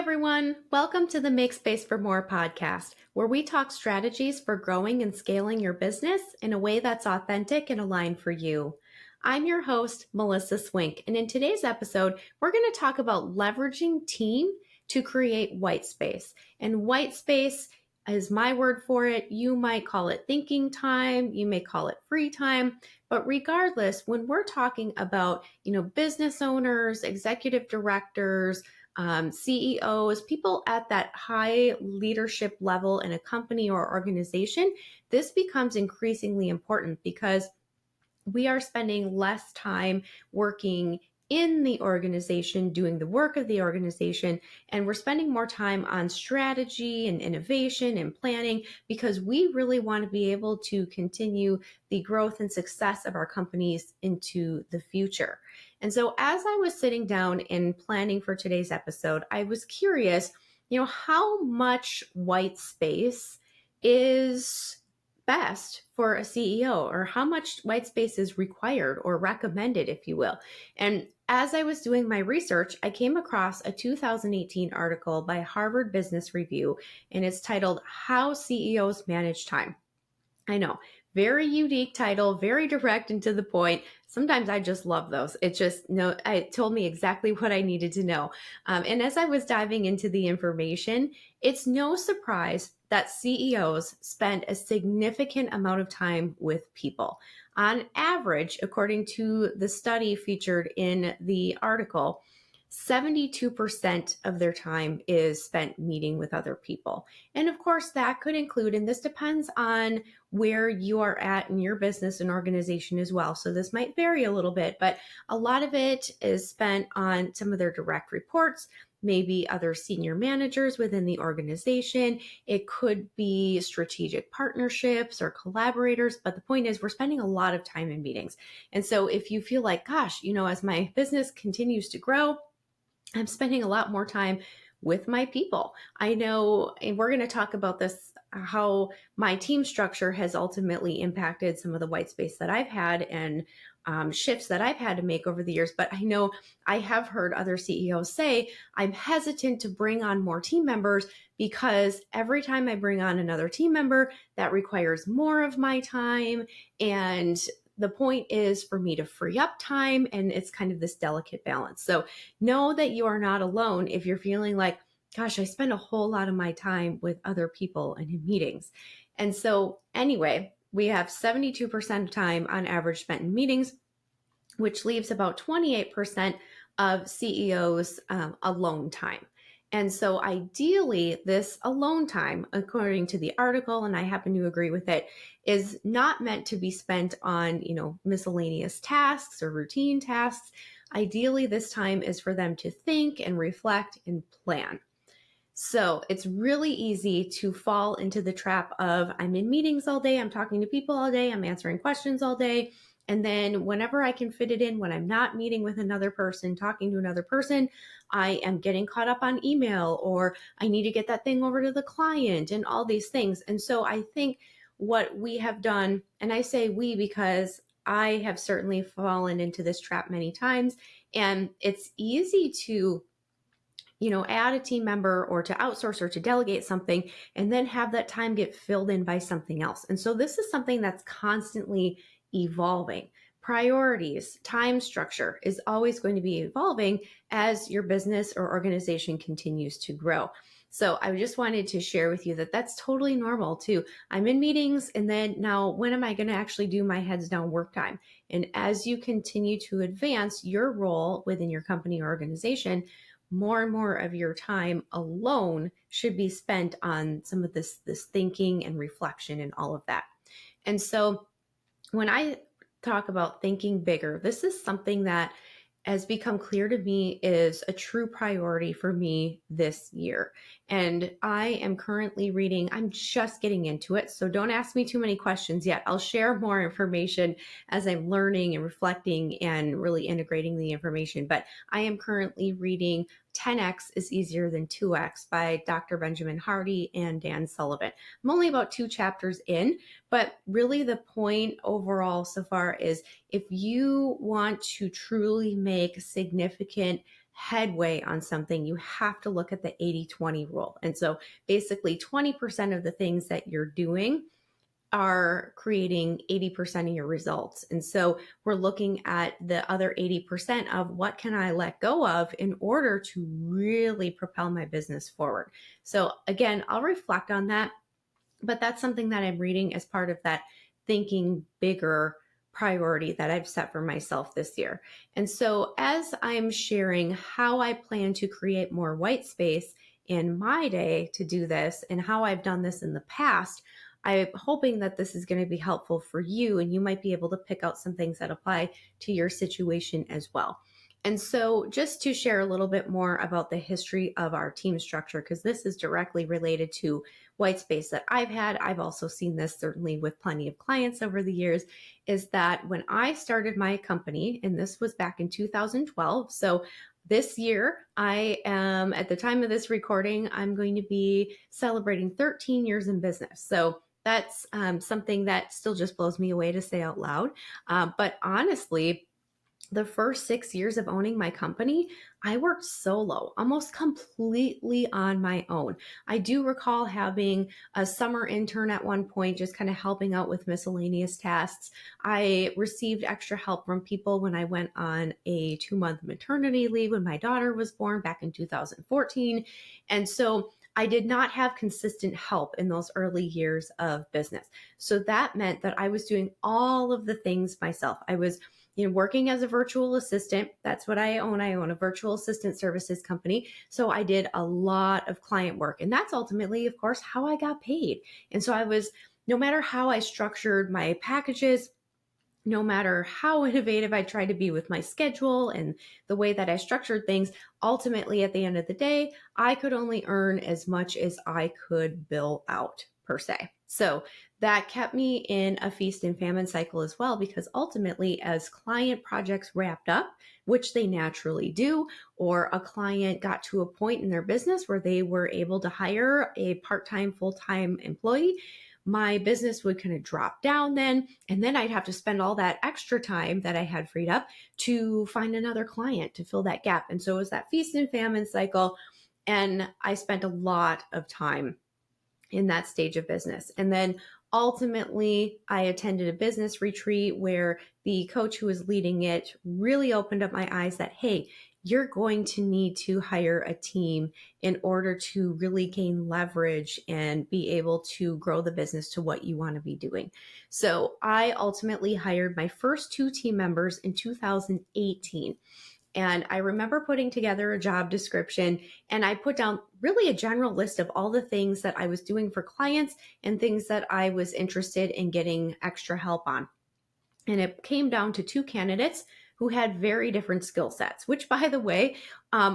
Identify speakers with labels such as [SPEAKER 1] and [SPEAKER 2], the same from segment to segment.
[SPEAKER 1] everyone. Welcome to the Make Space for More podcast, where we talk strategies for growing and scaling your business in a way that's authentic and aligned for you. I'm your host, Melissa Swink, and in today's episode, we're going to talk about leveraging team to create white space. And white space is my word for it. You might call it thinking time, you may call it free time, but regardless, when we're talking about, business owners, executive directors, CEOs, people at that high leadership level in a company or organization, this becomes increasingly important because we are spending less time working in the organization, doing the work of the organization, and we're spending more time on strategy and innovation and planning because we really want to be able to continue the growth and success of our companies into the future. And so as I was sitting down and planning for today's episode, I was curious, how much white space is best for a CEO, or how much white space is required or recommended, if you will. And as I was doing my research, I came across a 2018 article by Harvard Business Review, and it's titled How CEOs Manage Time. I know, very unique title, very direct and to the point. Sometimes I just love those. It told me exactly what I needed to know. And as I was diving into the information, it's no surprise that CEOs spend a significant amount of time with people. On average, according to the study featured in the article, 72% of their time is spent meeting with other people. And of course, that could include, and this depends on where you are at in your business and organization as well. So this might vary a little bit, but a lot of it is spent on some of their direct reports, maybe other senior managers within the organization. It could be strategic partnerships or collaborators, but the point is we're spending a lot of time in meetings. And so if you feel like, gosh, as my business continues to grow, I'm spending a lot more time with my people. I know, and we're going to talk about this, how my team structure has ultimately impacted some of the white space that I've had and shifts that I've had to make over the years. But I know I have heard other CEOs say, I'm hesitant to bring on more team members because every time I bring on another team member, that requires more of my time. And the point is for me to free up time, and it's kind of this delicate balance. So know that you are not alone if you're feeling like, gosh, I spend a whole lot of my time with other people and in meetings. And so anyway, we have 72% of time on average spent in meetings, which leaves about 28% of CEOs alone time. And so ideally, this alone time, according to the article, and I happen to agree with it, is not meant to be spent on, miscellaneous tasks or routine tasks. Ideally, this time is for them to think and reflect and plan. So it's really easy to fall into the trap of I'm in meetings all day, I'm talking to people all day, I'm answering questions all day. And then whenever I can fit it in, when I'm not meeting with another person, talking to another person, I am getting caught up on email, or I need to get that thing over to the client and all these things. And so I think what we have done, and I say we because I have certainly fallen into this trap many times, and it's easy to add a team member or to outsource or to delegate something and then have that time get filled in by something else. And so this is something that's constantly evolving. Priorities, time structure is always going to be evolving as your business or organization continues to grow. So I just wanted to share with you that that's totally normal too. I'm in meetings, and then now when am I going to actually do my heads down work time? And as you continue to advance your role within your company or organization, more and more of your time alone should be spent on some of this thinking and reflection and all of that. And so when I talk about thinking bigger, this is something that has become clear to me is a true priority for me this year. And I am currently reading, I'm just getting into it, so don't ask me too many questions yet. I'll share more information as I'm learning and reflecting and really integrating the information. But I am currently reading 10X is Easier Than 2X by Dr. Benjamin Hardy and Dan Sullivan. I'm only about 2 chapters in, but really the point overall so far is if you want to truly make significant headway on something, you have to look at the 80-20 rule. And so basically 20% of the things that you're doing are creating 80% of your results. And so we're looking at the other 80% of what can I let go of in order to really propel my business forward. So again, I'll reflect on that, but that's something that I'm reading as part of that thinking bigger priority that I've set for myself this year. And so as I'm sharing how I plan to create more white space in my day to do this and how I've done this in the past, I'm hoping that this is going to be helpful for you and you might be able to pick out some things that apply to your situation as well. And so just to share a little bit more about the history of our team structure, because this is directly related to white space that I've had. I've also seen this certainly with plenty of clients over the years, is that when I started my company, and this was back in 2012, so this year, I am, at the time of this recording, I'm going to be celebrating 13 years in business. So that's something that still just blows me away to say out loud. But honestly, the first 6 years of owning my company, I worked solo, almost completely on my own. I do recall having a summer intern at one point, just kind of helping out with miscellaneous tasks. I received extra help from people when I went on a 2-month maternity leave when my daughter was born back in 2014. And so I did not have consistent help in those early years of business. So that meant that I was doing all of the things myself. I was working as a virtual assistant. That's what I own. I own a virtual assistant services company. So I did a lot of client work. And that's ultimately, of course, how I got paid. And so no matter how I structured my packages, no matter how innovative I tried to be with my schedule and the way that I structured things, ultimately at the end of the day, I could only earn as much as I could bill out per se. So that kept me in a feast and famine cycle as well, because ultimately as client projects wrapped up, which they naturally do, or a client got to a point in their business where they were able to hire a part-time, full-time employee, my business would kind of drop down then. And then I'd have to spend all that extra time that I had freed up to find another client to fill that gap. And so it was that feast and famine cycle. And I spent a lot of time in that stage of business. And then ultimately, I attended a business retreat where the coach who was leading it really opened up my eyes that, hey, you're going to need to hire a team in order to really gain leverage and be able to grow the business to what you want to be doing. So I ultimately hired my first 2 team members in 2018. And I remember putting together a job description, and I put down really a general list of all the things that I was doing for clients and things that I was interested in getting extra help on. And it came down to 2 candidates who had very different skill sets, which, by the way,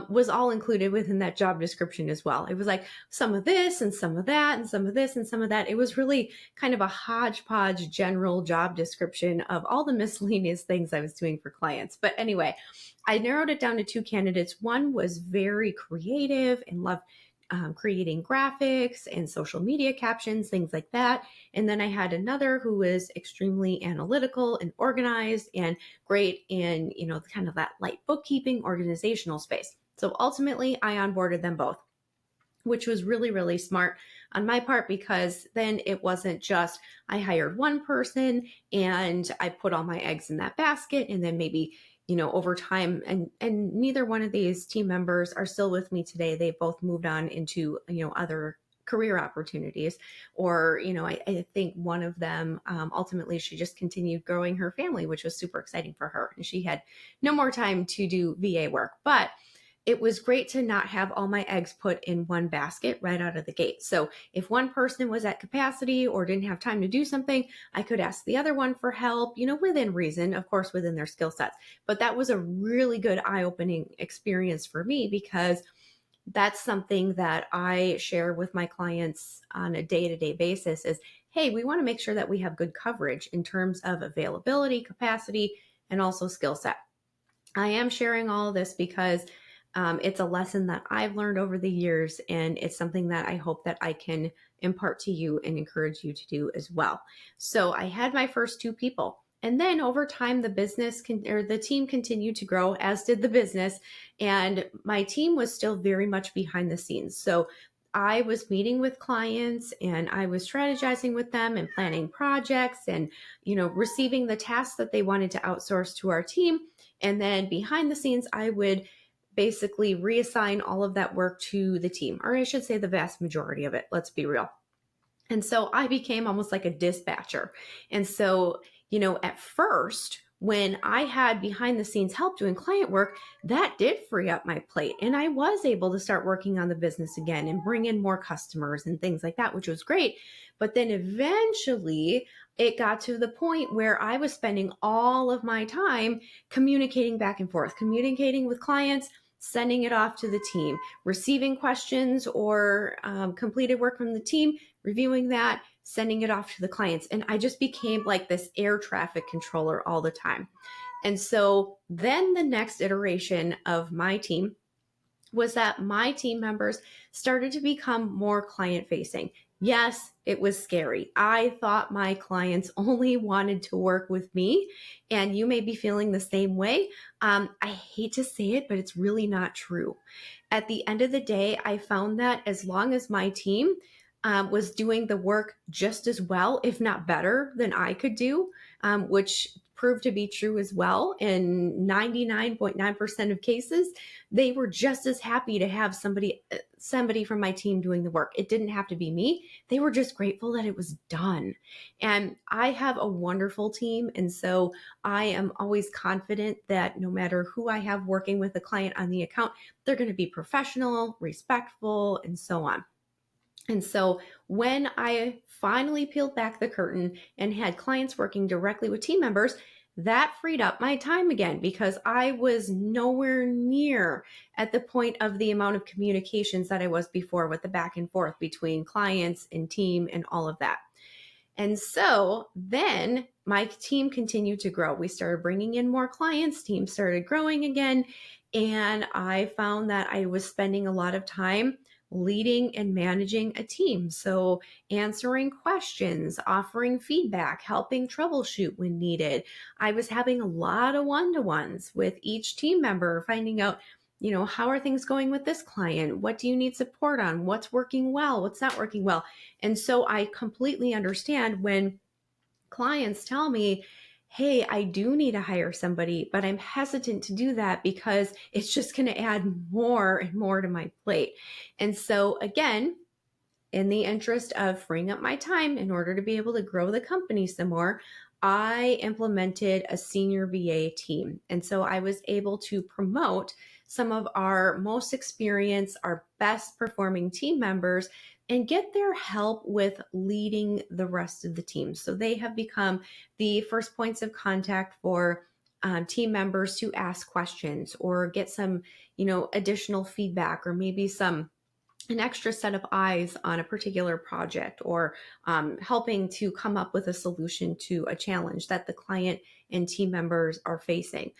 [SPEAKER 1] was all included within that job description as well. It was like some of this and some of that and some of this and some of that. It was really kind of a hodgepodge general job description of all the miscellaneous things I was doing for clients. But anyway, I narrowed it down to 2 candidates. One was very creative and loved creating graphics and social media captions, things like that. And then I had another who was extremely analytical and organized and great in, kind of that light bookkeeping organizational space. So ultimately, I onboarded them both, which was really, really smart on my part, because then it wasn't just I hired one person and I put all my eggs in that basket and then maybe over time, and neither one of these team members are still with me today. They both moved on into, other career opportunities, or, I think one of them, ultimately, she just continued growing her family, which was super exciting for her. And she had no more time to do VA work, but it was great to not have all my eggs put in one basket right out of the gate. So if one person was at capacity or didn't have time to do something, I could ask the other one for help, within reason, of course, within their skill sets. But that was a really good eye-opening experience for me, because that's something that I share with my clients on a day-to-day basis is, hey, we want to make sure that we have good coverage in terms of availability, capacity, and also skill set. I am sharing all of this because it's a lesson that I've learned over the years, and it's something that I hope that I can impart to you and encourage you to do as well. So I had my first 2 people, And then over time, the team continued to grow, as did the business. And my team was still very much behind the scenes. So I was meeting with clients and I was strategizing with them and planning projects and, receiving the tasks that they wanted to outsource to our team. And then behind the scenes, I would basically reassign all of that work to the team, or I should say the vast majority of it. Let's be real. And so I became almost like a dispatcher. And so, at first, when I had behind the scenes help doing client work, that did free up my plate. And I was able to start working on the business again and bring in more customers and things like that, which was great. But then eventually it got to the point where I was spending all of my time communicating back and forth, communicating with clients, sending it off to the team, receiving questions or completed work from the team, reviewing that, sending it off to the clients. And I just became like this air traffic controller all the time. And so then the next iteration of my team was that my team members started to become more client facing. Yes, it was scary. I thought my clients only wanted to work with me, and you may be feeling the same way. I hate to say it, but it's really not true. At the end of the day, I found that as long as my team was doing the work just as well, if not better, than I could do, which proved to be true as well. In 99.9% of cases, they were just as happy to have somebody from my team doing the work. It didn't have to be me. They were just grateful that it was done. And I have a wonderful team. And so I am always confident that no matter who I have working with a client on the account, they're going to be professional, respectful, and so on. And so when I finally peeled back the curtain and had clients working directly with team members, that freed up my time again because I was nowhere near at the point of the amount of communications that I was before with the back and forth between clients and team and all of that. And so then my team continued to grow. We started bringing in more clients, team started growing again. And I found that I was spending a lot of time leading and managing a team. So answering questions, offering feedback, helping troubleshoot when needed. I was having a lot of one-to-ones with each team member, finding out, how are things going with this client? What do you need support on? What's working well? What's not working well? And so I completely understand when clients tell me, hey, I do need to hire somebody, but I'm hesitant to do that because it's just going to add more and more to my plate. And so again, in the interest of freeing up my time in order to be able to grow the company some more, I implemented a senior VA team. And so I was able to promote some of our most experienced, our best performing team members and get their help with leading the rest of the team. So they have become the first points of contact for team members to ask questions or get some, additional feedback or maybe an extra set of eyes on a particular project or helping to come up with a solution to a challenge that the client and team members are facing.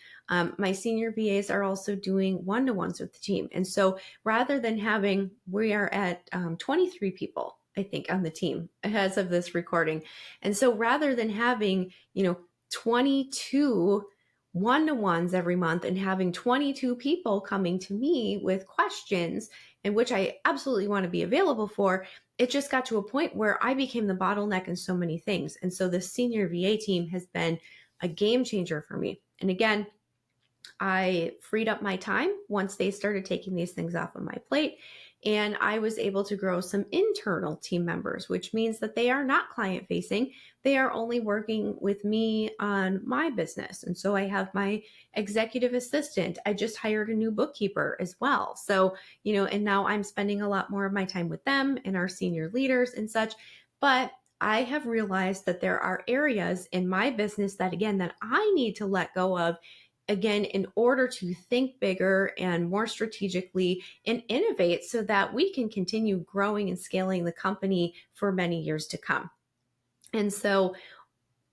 [SPEAKER 1] My senior VAs are also doing one-to-ones with the team. And so rather than we are at 23 people, I think, on the team as of this recording. And so rather than having, 22 one-to-ones every month and having 22 people coming to me with questions in which I absolutely want to be available for, it just got to a point where I became the bottleneck in so many things. And so the senior VA team has been a game changer for me. And again, I freed up my time once they started taking these things off of my plate. And I was able to grow some internal team members, which means that they are not client facing. They are only working with me on my business. And so I have my executive assistant. I just hired a new bookkeeper as well. So, and now I'm spending a lot more of my time with them and our senior leaders and such. But I have realized that there are areas in my business that I need to let go of again, in order to think bigger and more strategically and innovate so that we can continue growing and scaling the company for many years to come. And so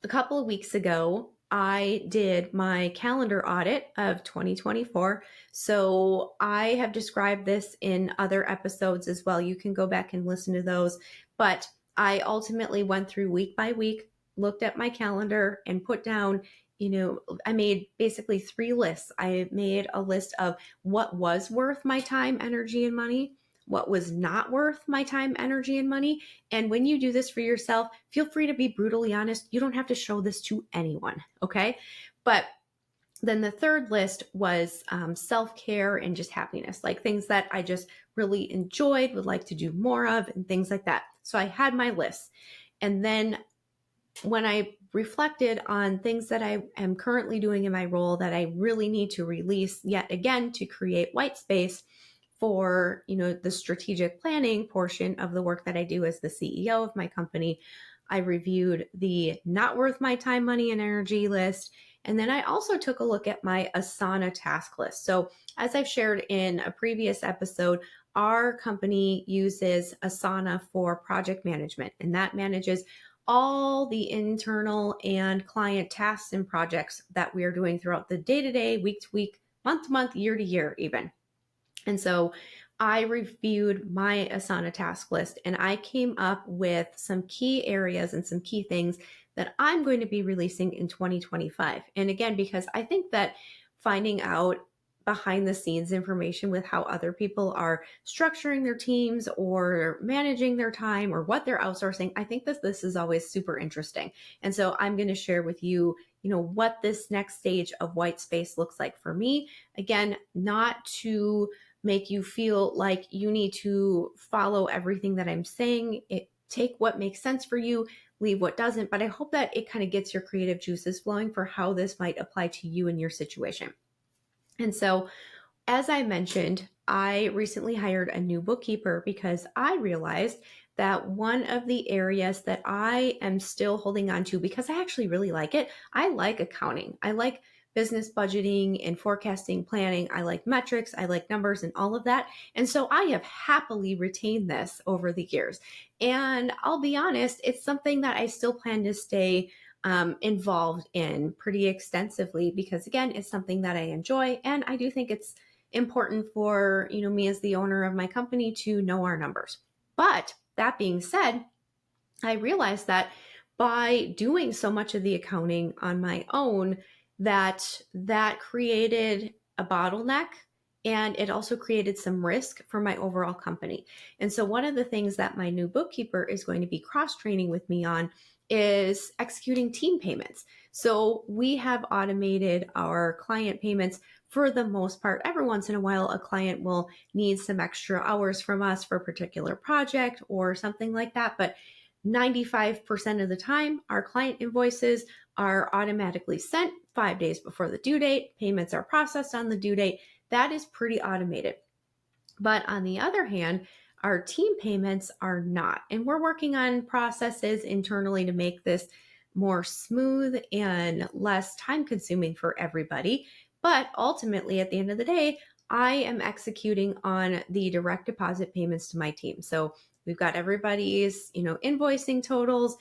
[SPEAKER 1] a couple of weeks ago, I did my calendar audit of 2024. So I have described this in other episodes as well. You can go back and listen to those. But I ultimately went through week by week looked at my calendar and put down, I made basically 3 lists. I made a list of what was worth my time, energy, and money, what was not worth my time, energy, and money. And when you do this for yourself, feel free to be brutally honest. You don't have to show this to anyone, okay? But then the third list was self-care and just happiness, like things that I just really enjoyed, would like to do more of, and things like that. So I had my list. And then when I reflected on things that I am currently doing in my role that I really need to release yet again to create white space for, the strategic planning portion of the work that I do as the CEO of my company, I reviewed the not worth my time, money, and energy list. And then I also took a look at my Asana task list. So as I've shared in a previous episode, our company uses Asana for project management, and that manages all the internal and client tasks and projects that we are doing throughout the day-to-day, week-to-week, month-to-month, year-to-year even. And so I reviewed my Asana task list and I came up with some key areas and some key things that I'm going to be releasing in 2025. And again, because I think that finding out behind the scenes information with how other people are structuring their teams or managing their time or what they're outsourcing, I think that this is always super interesting. And so I'm going to share with you, what this next stage of white space looks like for me. Again, not to make you feel like you need to follow everything that I'm saying. Take what makes sense for you, leave what doesn't, but I hope that it kind of gets your creative juices flowing for how this might apply to you in your situation. And so, as I mentioned, I recently hired a new bookkeeper because I realized that one of the areas that I am still holding on to, because I actually really like it, I like accounting. I like business budgeting and forecasting, planning. I like metrics. I like numbers and all of that. And so I have happily retained this over the years. And I'll be honest, it's something that I still plan to stay involved in pretty extensively because, again, it's something that I enjoy. And I do think it's important for, me as the owner of my company to know our numbers. But that being said, I realized that by doing so much of the accounting on my own, that created a bottleneck and it also created some risk for my overall company. And so one of the things that my new bookkeeper is going to be cross-training with me on is executing team payments. So we have automated our client payments for the most part. Every once in a while, a client will need some extra hours from us for a particular project or something like that. But 95% of the time, our client invoices are automatically sent 5 days before the due date. Payments are processed on the due date. That is pretty automated. But on the other hand, our team payments are not. And we're working on processes internally to make this more smooth and less time consuming for everybody. But ultimately, at the end of the day, I am executing on the direct deposit payments to my team. So we've got everybody's, invoicing totals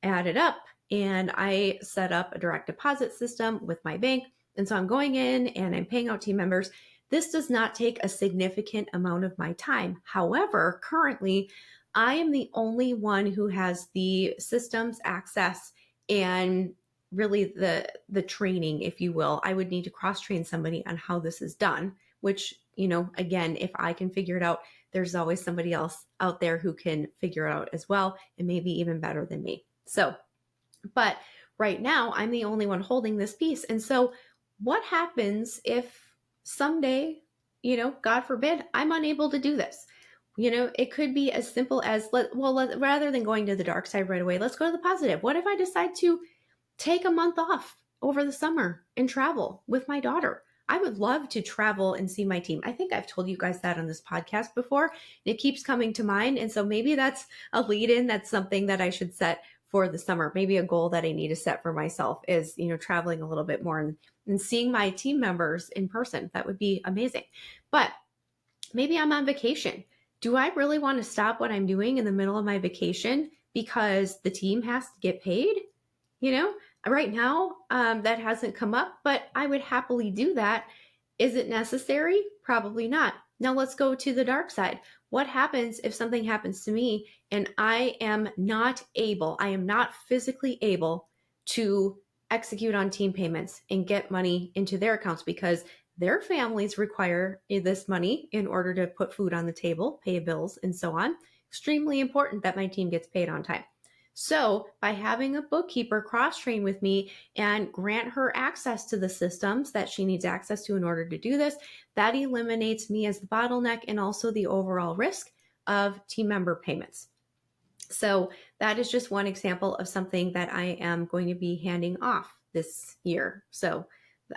[SPEAKER 1] added up, and I set up a direct deposit system with my bank. And so I'm going in and I'm paying out team members. This does not take a significant amount of my time. However, currently, I am the only one who has the systems access and really the training, if you will. I would need to cross-train somebody on how this is done, which, again, if I can figure it out, there's always somebody else out there who can figure it out as well, and maybe even better than me. So, but right now, I'm the only one holding this piece. And so what happens if someday, God forbid, I'm unable to do this? It could be as simple as, rather than going to the dark side right away, let's go to the positive. What if I decide to take a month off over the summer and travel with my daughter? I would love to travel and see my team. I think I've told you guys that on this podcast before, and it keeps coming to mind. And so maybe that's a lead in. That's something that I should set for the summer. Maybe a goal that I need to set for myself is, traveling a little bit more and seeing my team members in person. That would be amazing. But maybe I'm on vacation. Do I really want to stop what I'm doing in the middle of my vacation because the team has to get paid? Right now, that hasn't come up, but I would happily do that. Is it necessary? Probably not. Now let's go to the dark side. What happens if something happens to me and I am not physically able to execute on team payments and get money into their accounts because their families require this money in order to put food on the table, pay bills, and so on. Extremely important that my team gets paid on time. So by having a bookkeeper cross-train with me and grant her access to the systems that she needs access to in order to do this, that eliminates me as the bottleneck and also the overall risk of team member payments. So that is just one example of something that I am going to be handing off this year. So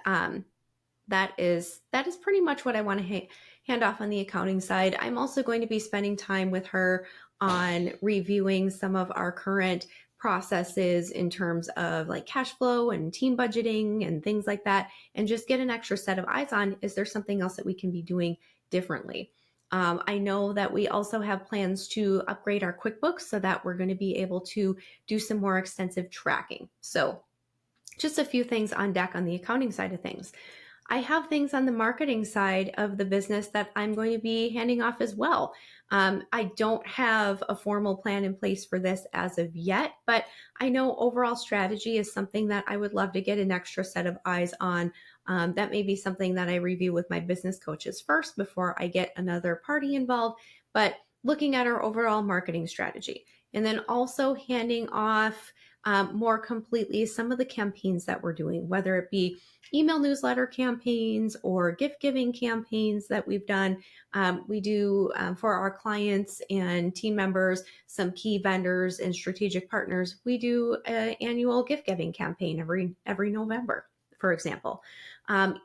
[SPEAKER 1] that is pretty much what I want to hand off on the accounting side. I'm also going to be spending time with her on reviewing some of our current processes in terms of like cash flow and team budgeting and things like that, and just get an extra set of eyes on, is there something else that we can be doing differently? I know that we also have plans to upgrade our QuickBooks so that we're going to be able to do some more extensive tracking. So just a few things on deck on the accounting side of things. I have things on the marketing side of the business that I'm going to be handing off as well. I don't have a formal plan in place for this as of yet, but I know overall strategy is something that I would love to get an extra set of eyes on. That may be something that I review with my business coaches first before I get another party involved, but looking at our overall marketing strategy. And then also handing off more completely some of the campaigns that we're doing, whether it be email newsletter campaigns or gift giving campaigns that we've done. We do for our clients and team members, some key vendors and strategic partners. We do an annual gift giving campaign every November, for example.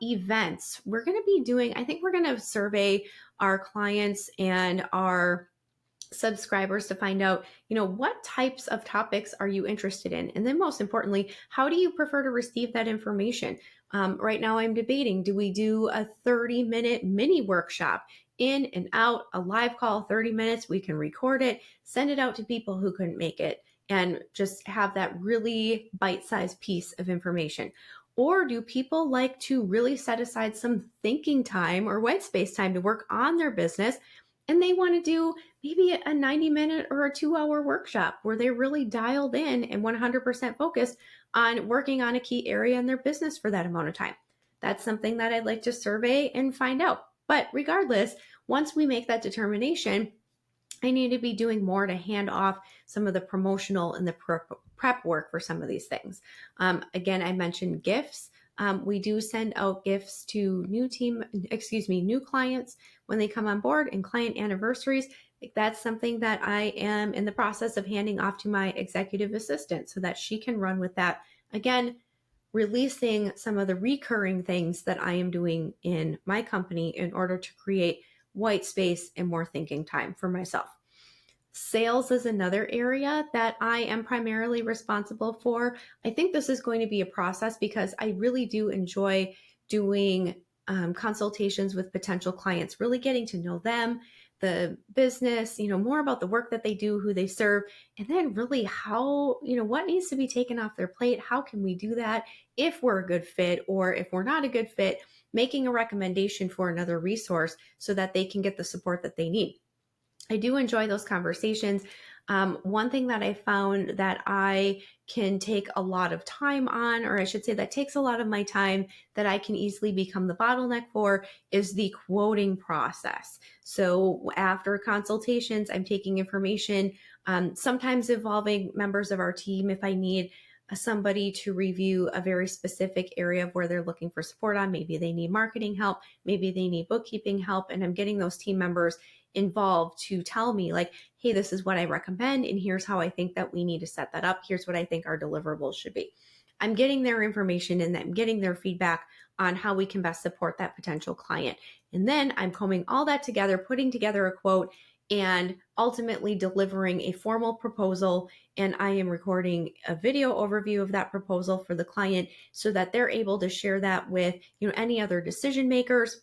[SPEAKER 1] Events, we're going to be doing, I think we're going to survey our clients and our subscribers to find out, what types of topics are you interested in? And then most importantly, how do you prefer to receive that information? Right now I'm debating, do we do a 30-minute mini workshop, in and out, a live call, 30 minutes, we can record it, send it out to people who couldn't make it, and just have that really bite-sized piece of information? Or do people like to really set aside some thinking time or white space time to work on their business, and they want to do maybe a 90-minute or a 2-hour workshop where they're really dialed in and 100% focused on working on a key area in their business for that amount of time? That's something that I'd like to survey and find out. But regardless, once we make that determination, I need to be doing more to hand off some of the promotional and the prep work for some of these things. Again, I mentioned gifts. We do send out gifts to new clients when they come on board, and client anniversaries. That's something that I am in the process of handing off to my executive assistant so that she can run with that. Again, releasing some of the recurring things that I am doing in my company in order to create white space and more thinking time for myself. Sales is another area that I am primarily responsible for. I think this is going to be a process because I really do enjoy doing consultations with potential clients, really getting to know them, the business, more about the work that they do, who they serve, and then really how, what needs to be taken off their plate. How can we do that if we're a good fit, or if we're not a good fit, making a recommendation for another resource so that they can get the support that they need. I do enjoy those conversations. One thing that I found that I can take a lot of time on, or I should say that takes a lot of my time, that I can easily become the bottleneck for, is the quoting process. So after consultations, I'm taking information, sometimes involving members of our team if I need somebody to review a very specific area of where they're looking for support on. Maybe they need marketing help, maybe they need bookkeeping help, and I'm getting those team members involved to tell me like, hey, this is what I recommend, and here's how I think that we need to set that up. Here's what I think our deliverables should be. I'm getting their information and I'm getting their feedback on how we can best support that potential client. And then I'm combing all that together, putting together a quote, and ultimately delivering a formal proposal. And I am recording a video overview of that proposal for the client so that they're able to share that with, any other decision makers.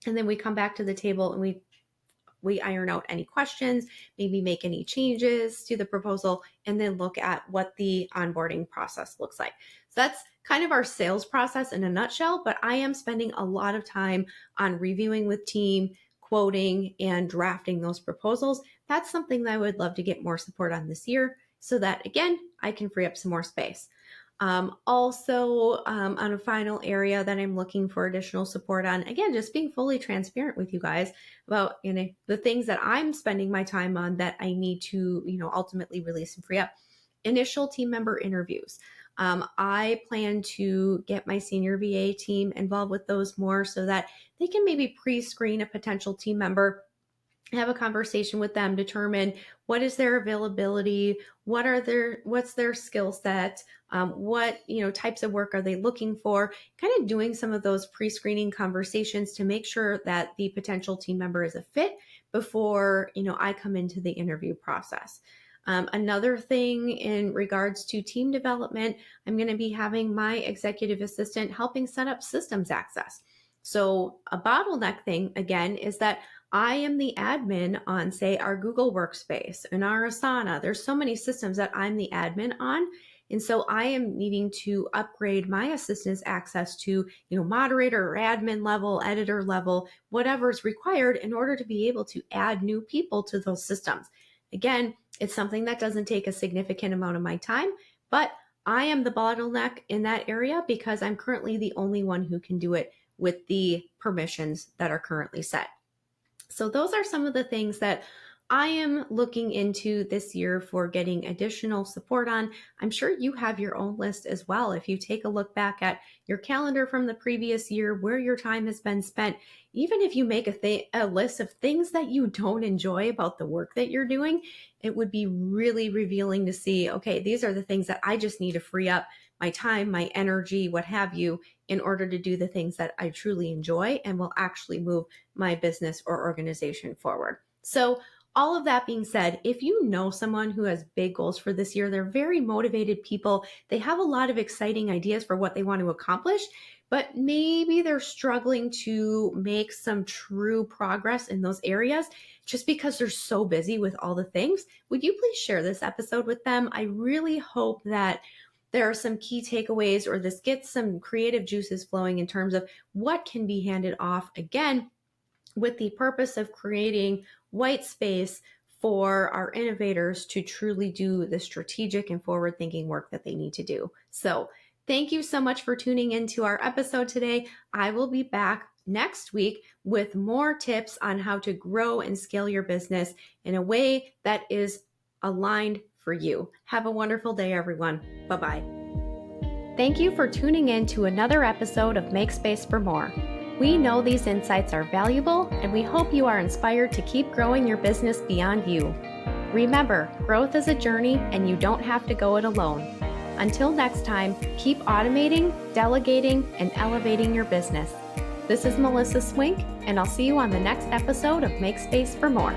[SPEAKER 1] And then we come back to the table and we iron out any questions, maybe make any changes to the proposal, and then look at what the onboarding process looks like. So that's kind of our sales process in a nutshell, but I am spending a lot of time on reviewing with team, quoting and drafting those proposals. That's something that I would love to get more support on this year so that, again, I can free up some more space. Also, on a final area that I'm looking for additional support on, again, just being fully transparent with you guys about, the things that I'm spending my time on that I need to, ultimately release and free up. Initial team member interviews. I plan to get my senior VA team involved with those more so that they can maybe pre-screen a potential team member, have a conversation with them, determine what is their availability, what's their skill set, what types of work are they looking for, kind of doing some of those pre-screening conversations to make sure that the potential team member is a fit before I come into the interview process. Another thing in regards to team development, I'm going to be having my executive assistant helping set up systems access. So a bottleneck thing, again, is that I am the admin on, say, our Google Workspace and our Asana. There's so many systems that I'm the admin on. And so I am needing to upgrade my assistant's access to, moderator or admin level, editor level, whatever is required in order to be able to add new people to those systems. Again, it's something that doesn't take a significant amount of my time, but I am the bottleneck in that area because I'm currently the only one who can do it with the permissions that are currently set. So those are some of the things that I am looking into this year for getting additional support on. I'm sure you have your own list as well. If you take a look back at your calendar from the previous year, where your time has been spent, even if you make a list of things that you don't enjoy about the work that you're doing, it would be really revealing to see, okay, these are the things that I just need to free up my time, my energy, what have you, in order to do the things that I truly enjoy and will actually move my business or organization forward. So all of that being said, if you know someone who has big goals for this year, they're very motivated people, they have a lot of exciting ideas for what they want to accomplish, but maybe they're struggling to make some true progress in those areas just because they're so busy with all the things, would you please share this episode with them? I really hope that there are some key takeaways or this gets some creative juices flowing in terms of what can be handed off, again, with the purpose of creating white space for our innovators to truly do the strategic and forward-thinking work that they need to do. So thank you so much for tuning into our episode today. I will be back next week with more tips on how to grow and scale your business in a way that is aligned for you. Have a wonderful day, everyone. Bye-bye. Thank you for tuning in to another episode of Make Space for More. We know these insights are valuable, and we hope you are inspired to keep growing your business beyond you. Remember, growth is a journey, and you don't have to go it alone. Until next time, keep automating, delegating, and elevating your business. This is Melissa Swink, and I'll see you on the next episode of Make Space for More.